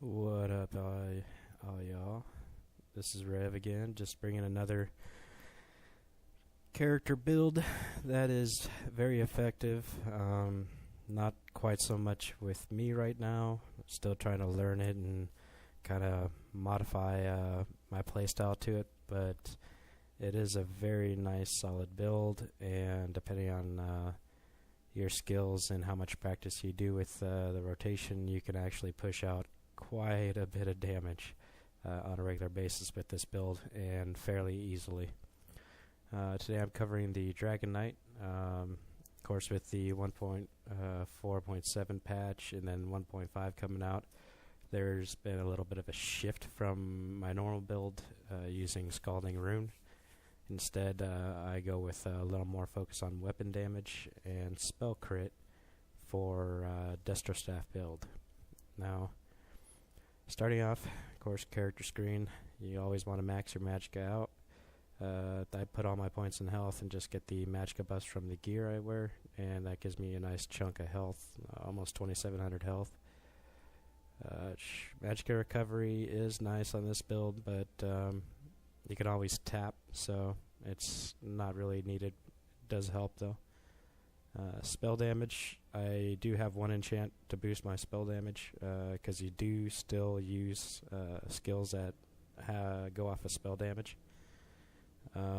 What up, all y'all? This is Rev again, just bringing another character build that is very effective. Not quite so much with me right now. Still trying to learn it and kind of modify my playstyle to it, but it is a very nice, solid build, and depending on your skills and how much practice you do with the rotation, you can actually push out quite a bit of damage on a regular basis with this build, and fairly easily. Today I'm covering the Dragon Knight, of course with the 1.4.7 patch and then 1.5 coming out. There's been a little bit of a shift from my normal build using Scalding Rune. Instead, I go with a little more focus on weapon damage and spell crit for Destro Staff build. Now, starting off, of course, character screen. You always want to max your magicka out. I put all my points in health and just get the magicka buffs from the gear I wear, and that gives me a nice chunk of health, almost 2,700 health. Magicka recovery is nice on this build, but you can always tap, so it's not really needed. It does help though. Spell damage, I do have one enchant to boost my spell damage, because you do still use skills that go off of spell damage.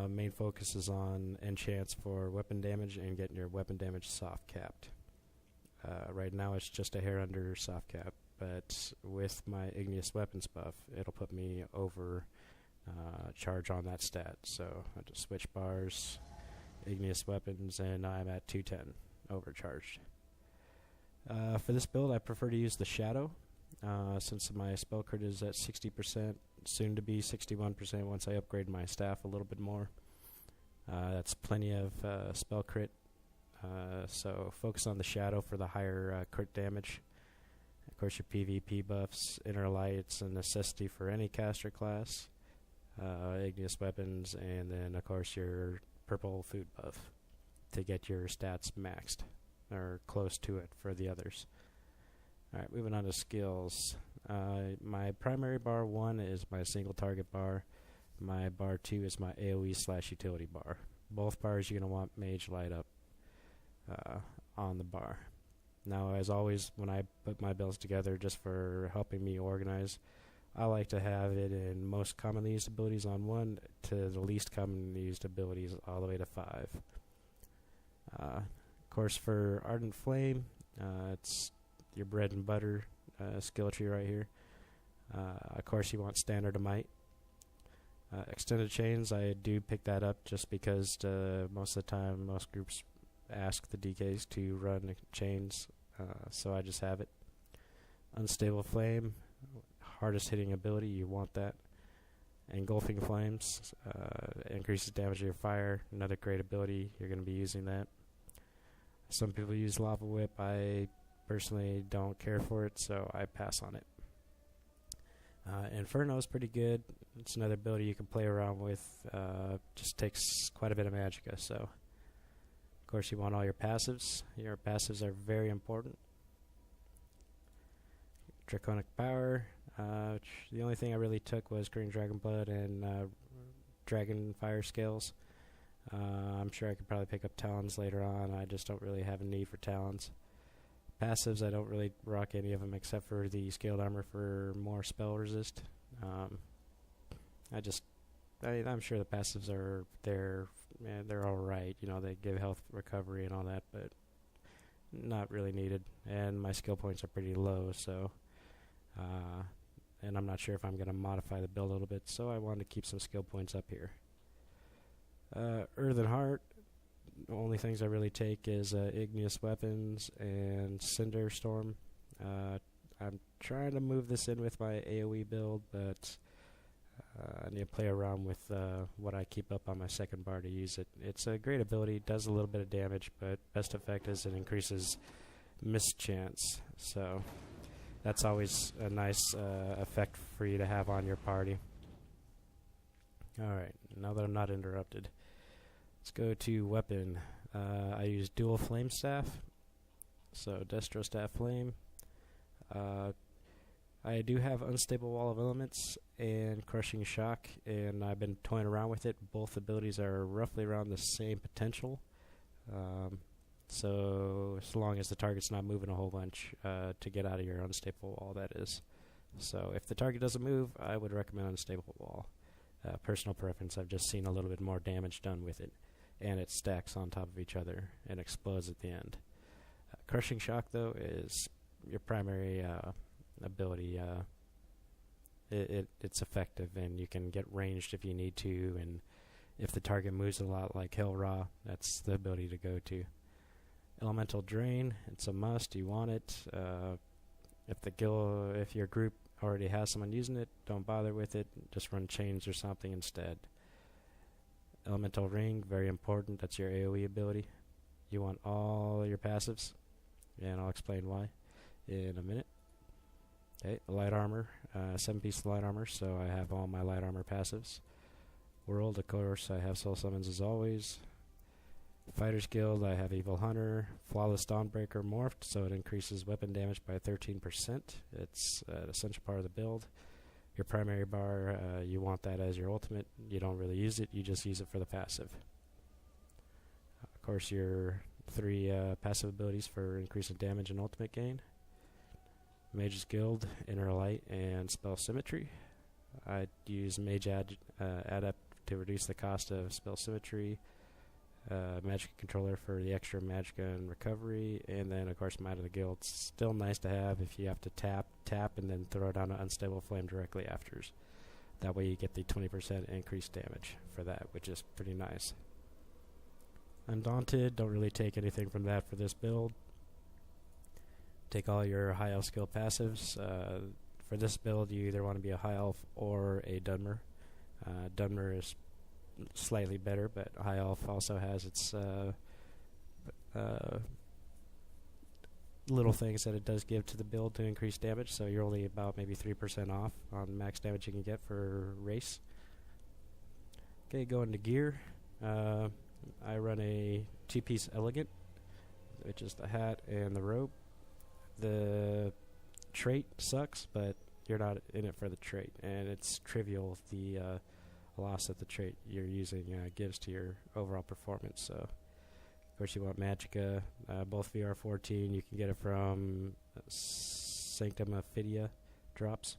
Main focus is on enchants for weapon damage and getting your weapon damage soft capped. Right now it's just a hair under soft cap, but with my Igneous Weapons buff, it'll put me over charge on that stat. So I just switch bars, Igneous Weapons, and I'm at 210 overcharged. For this build, I prefer to use the Shadow, since my spell crit is at 60%, soon to be 61% once I upgrade my staff a little bit more. That's plenty of spell crit, so focus on the Shadow for the higher crit damage. Of course, your PvP buffs, Inner Light's a necessity for any caster class. Igneous Weapons, and then of course your purple food buff to get your stats maxed, or close to it for the others. Alright, moving on to skills. My primary bar 1 is my single target bar. My bar 2 is my AoE/utility bar. Both bars you're going to want Mage light up on the bar. Now, as always, when I put my builds together, just for helping me organize, I like to have it in most commonly used abilities on 1 to the least commonly used abilities all the way to 5. Of course, for Ardent Flame, it's your bread and butter skill tree right here. Of course, you want Standard of Might. Extended Chains, I do pick that up just because most of the time, most groups ask the DKs to run chains, so I just have it. Unstable Flame, hardest hitting ability, you want that. Engulfing Flames increases damage to your fire, another great ability, you're going to be using that. Some people use Lava Whip. I personally don't care for it, so I pass on it. Inferno is pretty good. It's another ability you can play around with. Just takes quite a bit of magicka, so of course you want all your passives. Your passives are very important. Draconic Power. The only thing I really took was Green Dragon Blood and Dragon Fire Scales. I'm sure I could probably pick up Talons later on. I just don't really have a need for Talons. Passives, I don't really rock any of them except for the Scaled Armor for more spell resist. I'm sure the passives are there. They're alright. You know, they give health recovery and all that, but not really needed. And my skill points are pretty low, so and I'm not sure if I'm going to modify the build a little bit, so I wanted to keep some skill points up here. Earthen Heart, the only things I really take is Igneous Weapons and Cinder Storm. I'm trying to move this in with my AoE build, but I need to play around with what I keep up on my second bar to use it. It's a great ability, does a little bit of damage, but best effect is it increases mischance, so that's always a nice effect for you to have on your party. Alright, now that I'm not interrupted, let's go to weapon. I use dual flame staff, so Destro Staff Flame. I do have Unstable Wall of Elements and Crushing Shock, and I've been toying around with it. Both abilities are roughly around the same potential. So as long as the target's not moving a whole bunch to get out of your unstable wall, that is. So if the target doesn't move, I would recommend Unstable Wall. Personal preference, I've just seen a little bit more damage done with it, and it stacks on top of each other and explodes at the end. Crushing Shock, though, is your primary ability. It's effective, and you can get ranged if you need to, and if the target moves a lot like Hell Ra, that's the ability to go to. Elemental Drain, it's a must, you want it. If your group already has someone using it, don't bother with it, just run chains or something instead. Elemental Ring, very important, that's your AoE ability. You want all your passives, and I'll explain why in a minute. Okay, light armor, 7-piece light armor, so I have all my light armor passives. World, of course, I have Soul Summons as always. Fighter's Guild, I have Evil Hunter. Flawless Dawnbreaker morphed, so it increases weapon damage by 13%. It's an essential part of the build. Your primary bar, you want that as your ultimate. You don't really use it, you just use it for the passive. Of course, your 3 passive abilities for increasing damage and ultimate gain. Mage's Guild, Inner Light, and Spell Symmetry. I use Mage Adept to reduce the cost of Spell Symmetry. Magic Controller for the extra Magicka and recovery, and then of course Might of the Guild. Still nice to have if you have to tap, and then throw down an Unstable Flame directly after. That way you get the 20% increased damage for that, which is pretty nice. Undaunted, don't really take anything from that for this build. Take all your high elf skill passives. For this build, you either want to be a high elf or a Dunmer. Dunmer is slightly better, but high elf also has its little things that it does give to the build to increase damage, so you're only about maybe 3% off on max damage you can get for race. Okay, going to gear. I run a 2-piece elegant, which is the hat and the robe. The trait sucks, but you're not in it for the trait, and it's trivial the loss that the trait you're using gives to your overall performance. So, of course, you want Magicka, both VR14. You can get it from Sanctum of Phidia drops.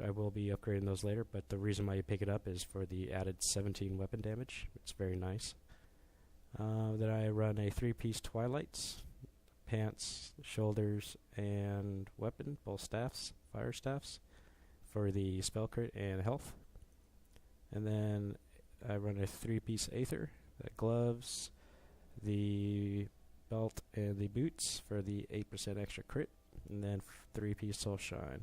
I will be upgrading those later, but the reason why you pick it up is for the added 17 weapon damage. It's very nice. Then I run a 3-piece Twilights, pants, shoulders, and weapon, both staffs, fire staffs, for the spell crit and health. And then I run a 3-piece Aether, the gloves, the belt, and the boots for the 8% extra crit, and then 3-piece Soulshine.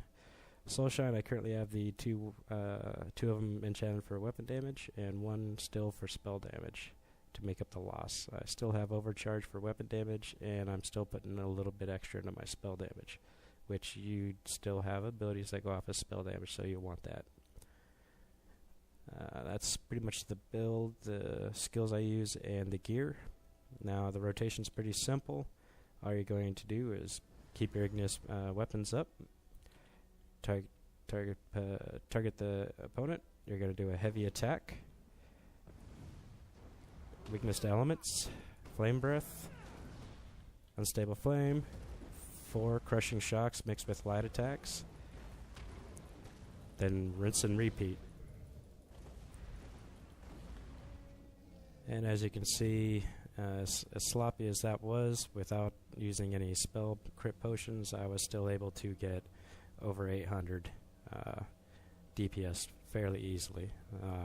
Soulshine, I currently have the two of them enchanted for weapon damage, and 1 still for spell damage to make up the loss. I still have overcharge for weapon damage, and I'm still putting a little bit extra into my spell damage, which you still have abilities that go off as spell damage, so you'll want that. That's pretty much the build, the skills I use, and the gear. Now the rotation's pretty simple. All you're going to do is keep your Ignis weapons up, target the opponent. You're going to do a heavy attack, weakness to elements, flame breath, unstable flame, 4 crushing shocks mixed with light attacks, then rinse and repeat. And as you can see, as sloppy as that was, without using any spell crit potions, I was still able to get over 800 DPS fairly easily.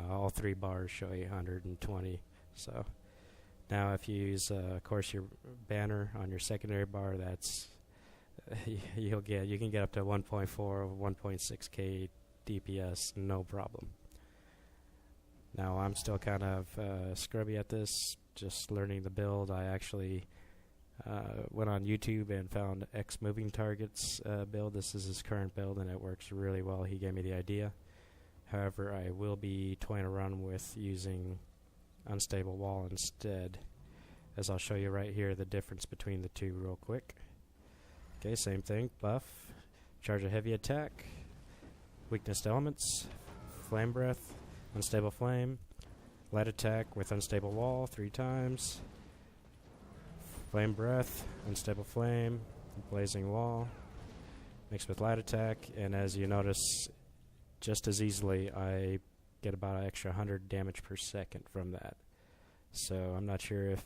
All 3 bars show 820. So now if you use, of course, your banner on your secondary bar, that's you can get up to 1.4 or 1.6k DPS, no problem. Now I'm still kind of scrubby at this, just learning the build. I actually went on YouTube and found xmovingtarget's build. This is his current build, and it works really well. He gave me the idea. However, I will be toying around with using Unstable Wall instead, as I'll show you right here the difference between the two real quick. Okay, same thing. Buff. Charge a heavy attack. Weakness to elements. Flame breath. Unstable flame. Light attack with unstable wall 3 times. Flame breath. Unstable flame. Blazing wall. Mixed with light attack. And as you notice, just as easily, I get about an extra 100 damage per second from that. So I'm not sure if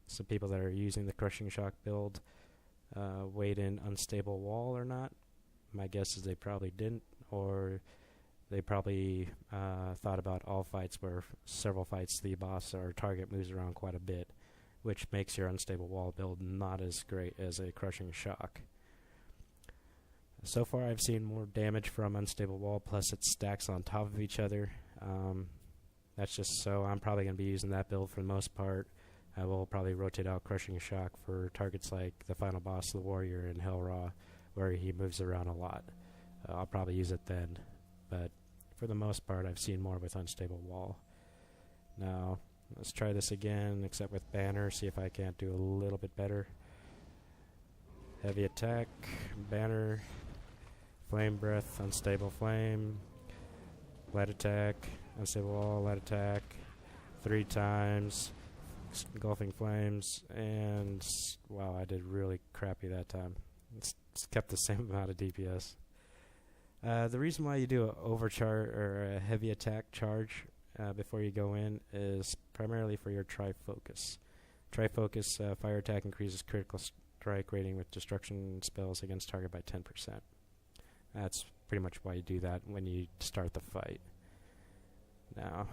some people that are using the Crushing Shock build wait in unstable wall or not. My guess is they probably didn't, or they probably thought about all fights where several fights the boss or target moves around quite a bit, which makes your unstable wall build not as great as a Crushing Shock. So far I've seen more damage from unstable wall, plus it stacks on top of each other. That's just so I'm probably going to be using that build for the most part. I will probably rotate out Crushing Shock for targets like the final boss, the Warrior, and Hell Raw, where he moves around a lot. I'll probably use it then, but for the most part I've seen more with unstable wall. Now let's try this again, except with Banner, see if I can't do a little bit better. Heavy attack, Banner, Flame breath, unstable flame, light attack, unstable wall, light attack, 3 times, engulfing flames, and wow, I did really crappy that time. It's kept the same amount of DPS. The reason why you do an overcharge or a heavy attack charge before you go in is primarily for your Trifocus. Trifocus fire attack increases critical strike rating with destruction spells against target by 10%. That's pretty much why you do that when you start the fight. Now,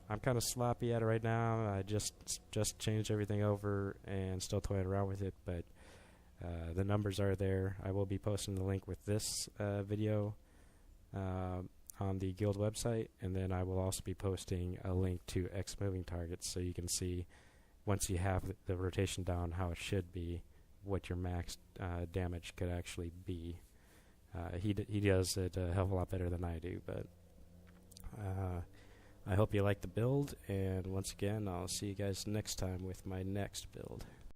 I'm kind of sloppy at it right now. I just changed everything over and still toying around with it, but the numbers are there. I will be posting the link with this video on the guild website, and then I will also be posting a link to xmovingtarget so you can see, once you have the rotation down how it should be, what your max damage could actually be. He does it a hell of a lot better than I do, but I hope you like the build, and once again, I'll see you guys next time with my next build.